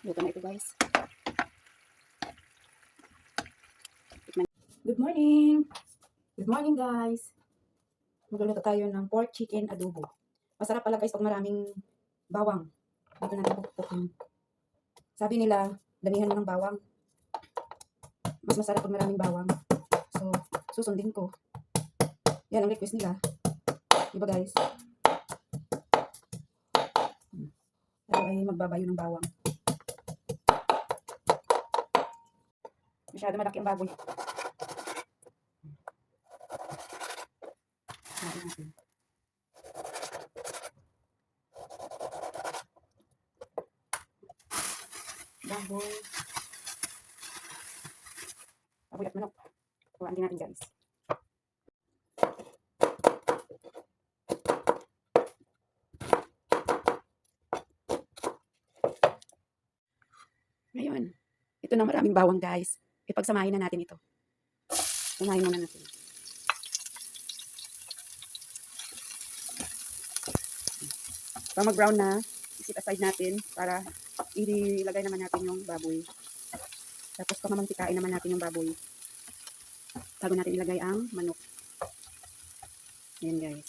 Luto na ito guys. Good morning! Good morning guys! Magluluto tayo ng pork chicken adobo. Masarap pala guys pag maraming bawang. Dito natin pupukin. Sabi nila, damihan mo ng bawang. Mas masarap pag maraming bawang. So, susundin ko. Yan ang request nila. Diba guys? Tayo ay magbabayo ng bawang. Masyado malaki ang baboy. Natin natin. Baboy. Baboy at manok. Kuhaan din natin guys. Ngayon, ito na maraming bawang guys. Ipagsamahin na natin ito. Samahin muna natin. Pag mag-brown na, isit aside natin para ilagay naman natin yung baboy. Tapos pamamantikain naman natin yung baboy. Bago natin ilagay ang manok. Ayan guys.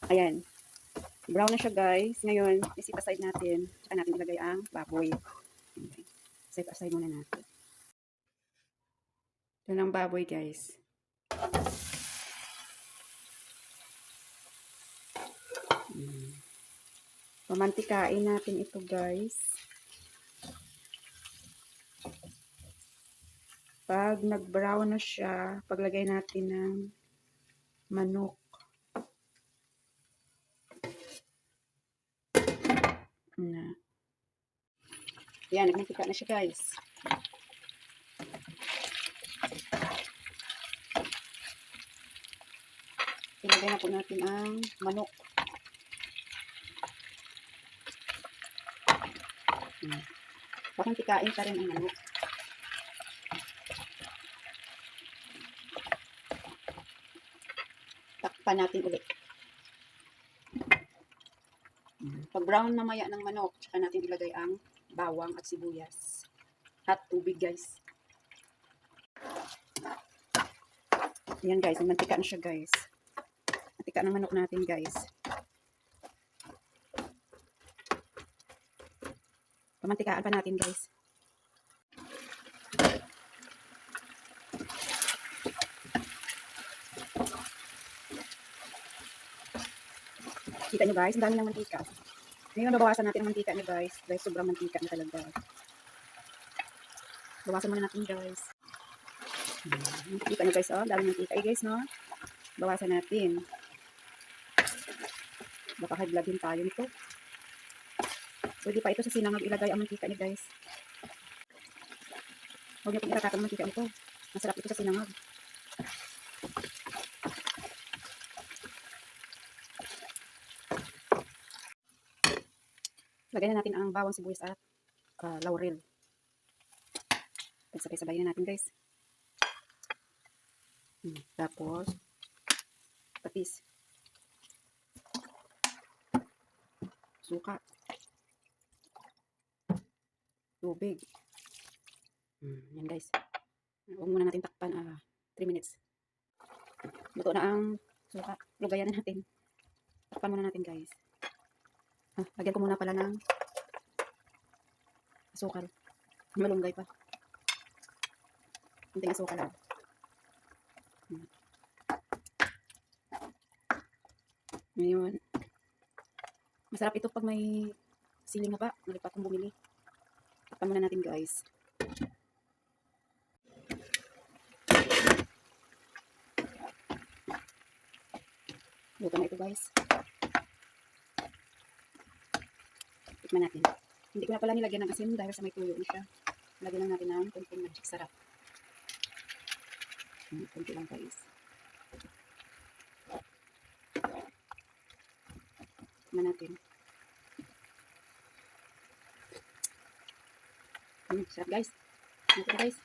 Ayan. Brown na siya guys. Ngayon, isit aside natin. Tsaka natin ilagay ang baboy. Okay. Set aside muna natin. Ito ng baboy guys. Pamantikain natin ito guys. Pag nag-brown na siya, paglagay natin ng manok. Yan, nagmantika na siya guys. Ilagay na po natin ang manok. Pamantikain pa rin ang manok. Takpan natin ulit. Pag brown mamaya ng manok, tsaka natin ilagay ang bawang at sibuyas. Hot tubig guys. Ayan guys, mantika na siya guys. Mantika ng manok natin guys. Pamantikaan pa natin guys. Kita nyo guys, ang dami ng mantika. Ngayon, babawasan natin ang mantika nyo guys. Guys, sobrang mantika na talaga. Bawasan muna natin guys. Kita nyo guys, oh, ang dami ng mantika guys, no? Bawasan natin. Baka high blood din tayo nito. Pwede pa ito sa sinangag ilagay ang mantika nyo guys. Huwag nyo pong itatapon ang mantika nito. Masarap ito sa sinangag. Lagyan na natin ang bawang, sibuyas at laurel. Pagsabay-sabay na natin guys. Tapos patis. Suka. Tubig. Yan guys. Huwag muna natin takpan 3 minutes. Luto na ang suka. Lugayan na natin. Takpan muna natin guys. Lagyan ko muna pala ng asukal. Malunggay pa. Kunting asukal lang. Ngayon. Masarap ito pag may siling na ba. Nalipat kong bumili. Takpan muna natin guys. Luto na ito guys. Tikman natin. Hindi ko na pala nilagyan ng asin dahil sa may tuyo na siya. Lagyan lang natin ng kunting magic sarap. Kunti lang guys. Tikman natin. Sarap guys. Ito guys.